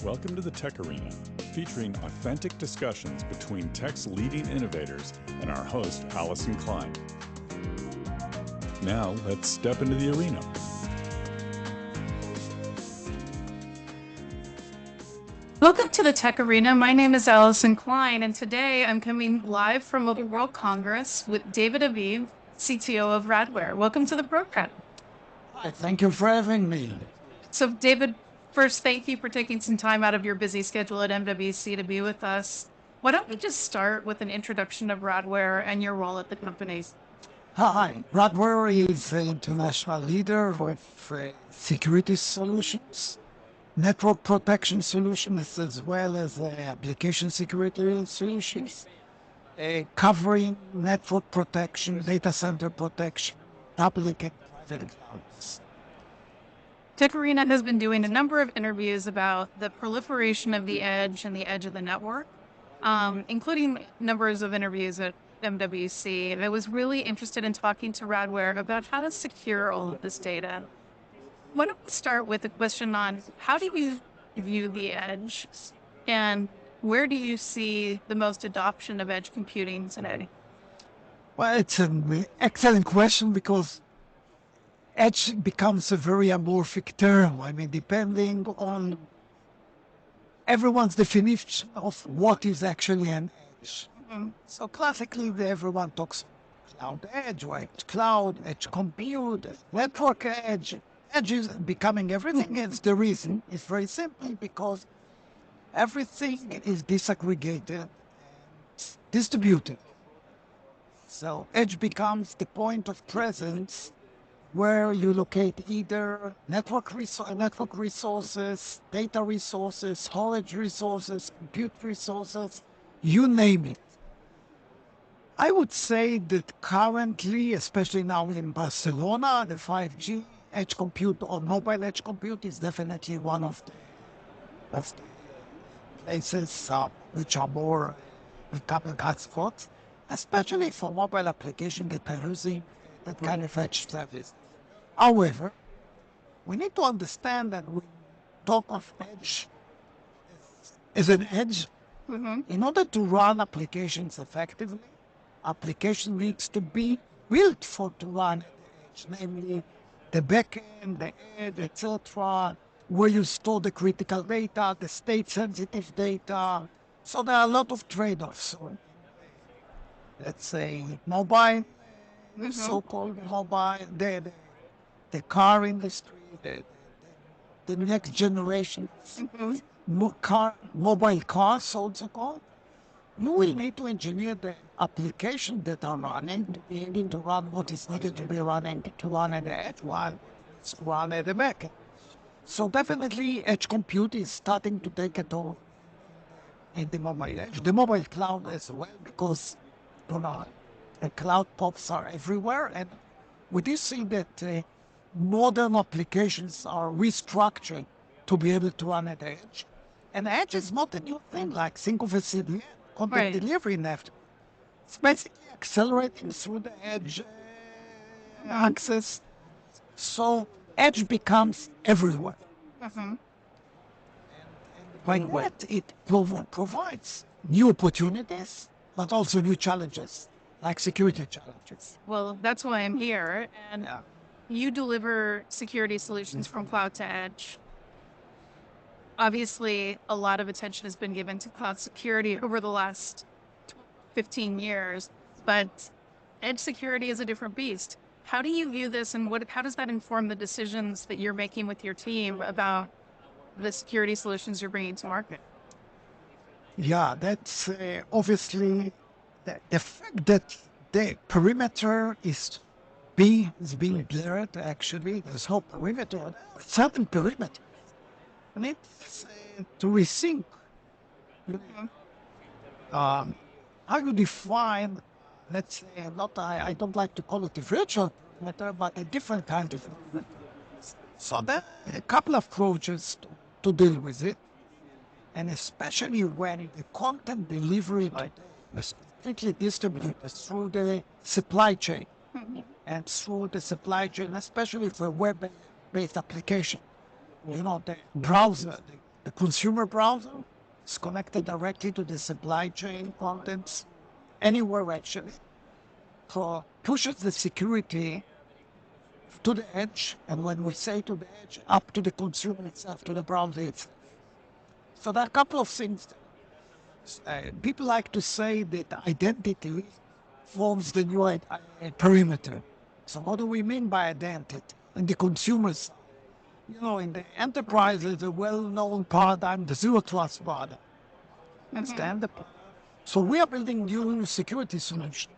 Welcome to the TechArena, featuring authentic discussions between tech's leading innovators and our host, Allyson Klein. Now, let's step into the arena. Welcome to the TechArena. My name is Allyson Klein, and today I'm coming live from Mobile World Congress with David Aviv, CTO of Radware. Welcome to the program. Hi, thank you for having me. So, David, first, thank you for taking some time out of your busy schedule at MWC to be with us. Why don't we just start with an introduction of Radware and your role at the company? Hi, Radware is an international leader with security solutions, network protection solutions, as well as application security solutions, covering network protection, data center protection, public and private clouds. TechArena has been doing a number of interviews about the proliferation of the edge and the edge of the network, including numbers of interviews at MWC. And I was really interested in talking to Radware about how to secure all of this data. Why don't we start with a question on how do you view the edge and where do you see the most adoption of edge computing today? Well, it's an excellent question because edge becomes a very amorphic term. I mean, depending on everyone's definition of what is actually an edge. So classically, everyone talks cloud edge, edge cloud, edge compute, network edge. Edge is becoming everything. It's the reason. It's very simple because everything is disaggregated and distributed. So edge becomes the point of presence where you locate either network resources, data resources, storage resources, compute resources, you name it. I would say that currently, especially now in Barcelona, the 5G edge compute or mobile edge compute is definitely one of the places which are more becoming hotspots, especially for mobile applications that are using that kind of edge service. However, we need to understand that when we talk of edge as an edge, in order to run applications effectively, application needs to be built to run at the edge, namely the backend, the edge, etc., where you store the critical data, the state-sensitive data. So there are a lot of trade-offs. So, let's say mobile, so-called mobile, the car industry, the next generation mobile cars, also called. You will need to engineer the application that are running to be able to run what is needed to be running to run at the edge while it's run at the back. So definitely edge compute is starting to take a toll in the mobile edge. The mobile cloud as well, because the cloud pops are everywhere, and we do see that modern applications are restructured to be able to run at the edge. And the edge is not a new thing, like think of a CDN, content delivery network. It's basically accelerating through the edge access. So edge becomes everywhere. Like that, it provides new opportunities, but also new challenges, like security challenges. Well, that's why I'm here. And you deliver security solutions from cloud to edge. Obviously, a lot of attention has been given to cloud security over the last 15 years, but edge security is a different beast. How do you view this, and how does that inform the decisions that you're making with your team about the security solutions you're bringing to market? Yeah, that's obviously the fact that the perimeter is being blurred, actually. There's whole perimeter, certain perimeter. We need to rethink how you define, let's say, I don't like to call it a virtual perimeter, but a different kind of perimeter. So there are a couple of approaches to deal with it. And especially when the content delivery is completely distributed through the supply chain. And through the supply chain, especially for web-based application. The browser, The consumer browser is connected directly to the supply chain contents anywhere actually. So pushes the security to the edge, and when we say to the edge, up to the consumer itself, to the browser itself. So there are a couple of things. People like to say that identity forms the new perimeter. So what do we mean by identity? In the consumer side, in the enterprise, is a well-known paradigm, the zero trust paradigm. That's the enterprise. So we are building new security solutions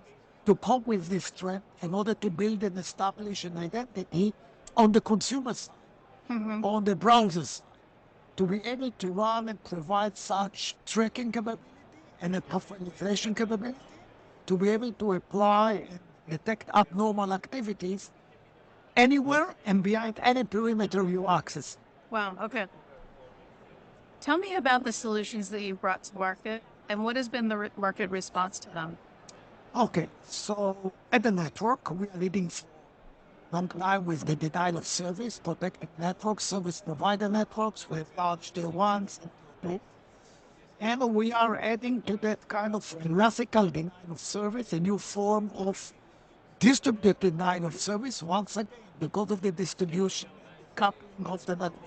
to cope with this trend in order to build and establish an identity on the consumer side, on the browser side, to be able to run and provide such tracking capability and a profilization capability, to be able to apply and detect abnormal activities anywhere and behind any perimeter you access. Wow, okay. Tell me about the solutions that you've brought to market and what has been the market response to them? Okay, so at the network, we are leading comply with the denial of service, protecting network service provider networks with large tier ones. And we are adding to that kind of classical denial of service a new form of distributed denial of service, once again, because of the distribution, coupling of the network.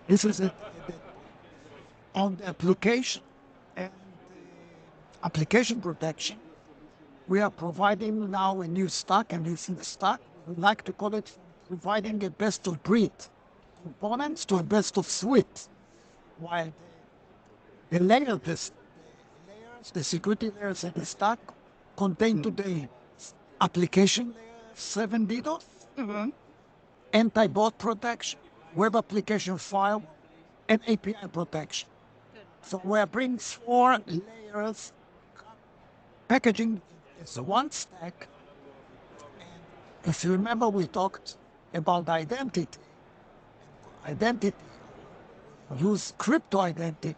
This is on the application and application protection. We are providing now a new stack, and this is stack. We like to call it providing a best of breed components to a best of suite. While the layers, the security layers in the stack contain today application layer 7 DDoS, anti-bot protection, web application file, and API protection. So we're bringing 4 layers, packaging as one stack. And if you remember, we talked about identity. Identity, use crypto identity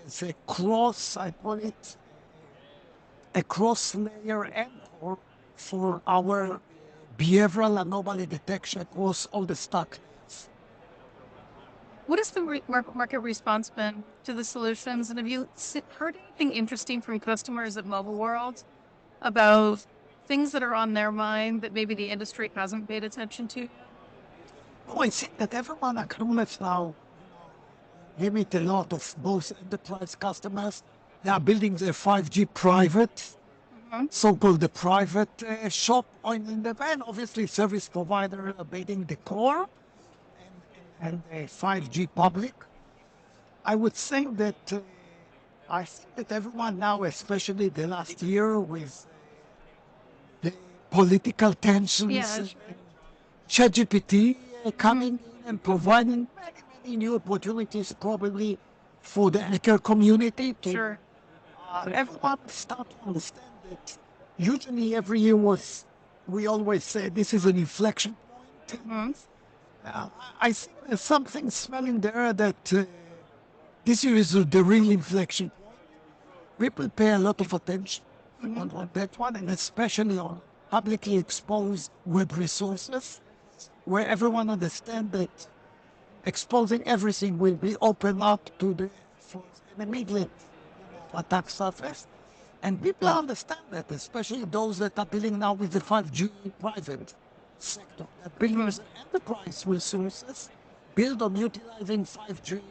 as a I call it a cross-layer anchor for our behavioral anomaly detection across all the stack. What has the market response been to the solutions? And have you heard anything interesting from customers at Mobile World about things that are on their mind that maybe the industry hasn't paid attention to? Oh, I think that everyone acknowledges now, limit a lot of both enterprise customers. They are building their 5G private, so-called the private shop in the van. Obviously, service provider are building the core and a 5G public. I would say that I think that everyone now, especially the last year with the political tensions, ChatGPT coming in and providing many new opportunities probably for the hacker community. Sure. Everyone start to understand that usually every year we always say this is an inflection point. I think there's something smelling there that this year is the real inflection point. People pay a lot of attention on that one, and especially on publicly exposed web resources, where everyone understands that exposing everything will be open up to the immediate attack surface. And people understand that, especially those that are dealing now with the 5G private sector, that building enterprise resources build on utilizing 5G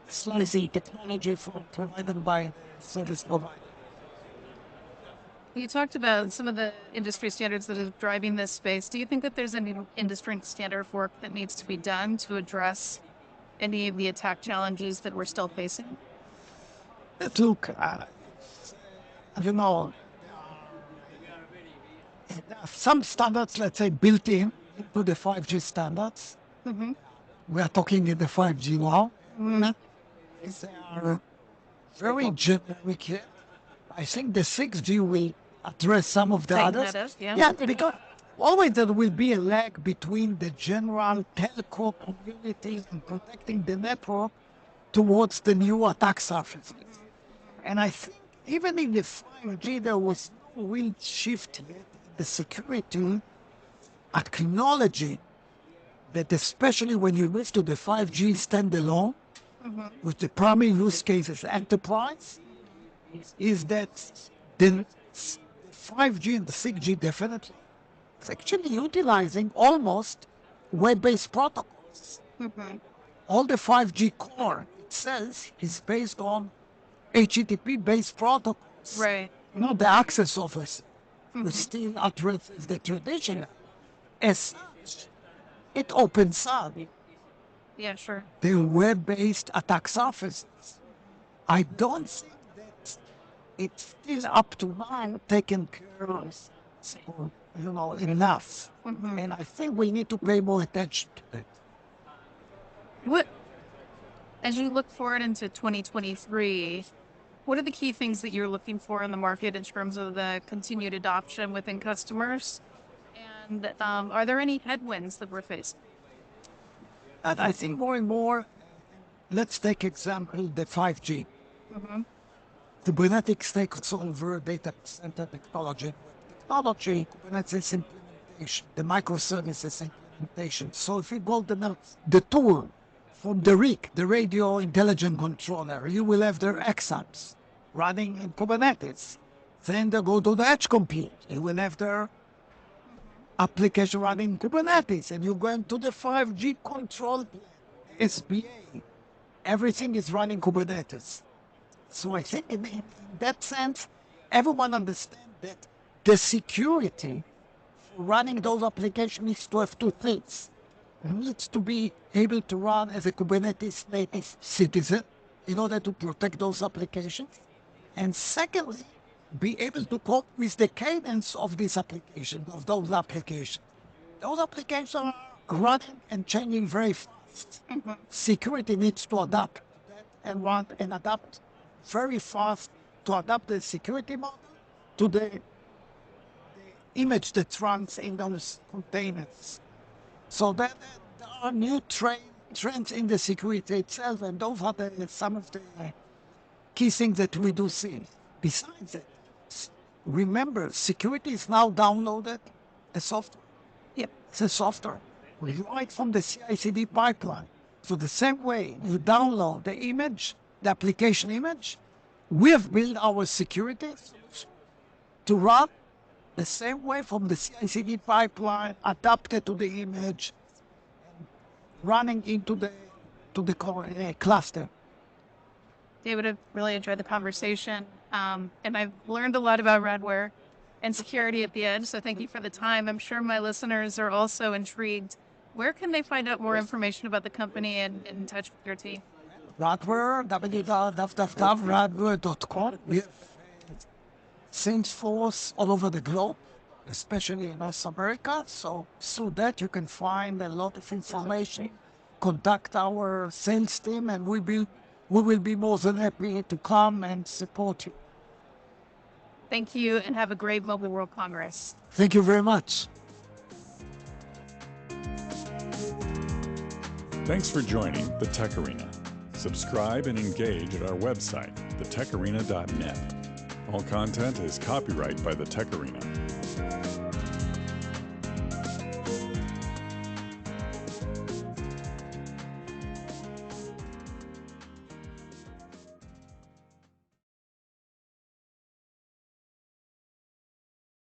slicing technology provided by service provider. You talked about some of the industry standards that are driving this space. Do you think that there's any industry standard work that needs to be done to address any of the attack challenges that we're still facing? Look, you know, there are some standards, let's say, built in into the 5G standards. We are talking in the 5G now. They are very generic here. I think the 6G will address some of the others. Yeah, because always there will be a lag between the general telco community and protecting the network towards the new attack surfaces. And I think even in the 5G, there was no real shift yet in the security acknowledging that especially when you move to the 5G standalone, with the primary use case as enterprise, is that the 5G and the 6G definitely is actually utilizing almost web-based protocols. All the 5G core itself is based on HTTP-based protocols. Right. Not the access office, which still addresses the traditional. As such, it opens up Yeah, sure. the web-based attack surfaces. I don't think that it's still up to now taken care of, so, enough. And I think we need to pay more attention to it. What, as you look forward into 2023, what are the key things that you're looking for in the market in terms of the continued adoption within customers? And are there any headwinds that we're facing? And I think more and more, let's take example, the 5G. Kubernetes takes over data center technology. Kubernetes implementation, the microservices implementation. So if you go the tool from the RIC, the radio intelligent controller, you will have their XApps running in Kubernetes. Then they go to the edge compute. You will have their application running in Kubernetes. And you go into the 5G control plane, SBA. Everything is running Kubernetes. So I think in that sense, everyone understands that the security for running those applications needs to have two things. It needs to be able to run as a Kubernetes native citizen in order to protect those applications. And secondly, be able to cope with the cadence of these applications, of those applications. Those applications are running and changing very fast. Security needs to adapt and run and adapt very fast to adapt the security model to the image that runs in those containers. So there are new trends in the security itself, and those are some of the key things that we do see. Besides that, remember, security is now downloaded as software. Yep. It's a software. Right from the CI/CD pipeline. So the same way you download the image, the application image, we have built our security to run the same way from the CI/CD pipeline, adapted to the image, running into the cluster. David, I've really enjoyed the conversation. And I've learned a lot about Radware and security at the edge. So thank you for the time. I'm sure my listeners are also intrigued. Where can they find out more information about the company and get in touch with your team? Radware, www.radware.com. We have sales force all over the globe, especially in North America. So through that, you can find a lot of information. Contact our sales team, and we will be more than happy to come and support you. Thank you, and have a great Mobile World Congress. Thank you very much. Thanks for joining the TechArena. Subscribe and engage at our website, thetecharena.net. All content is copyright by the TechArena.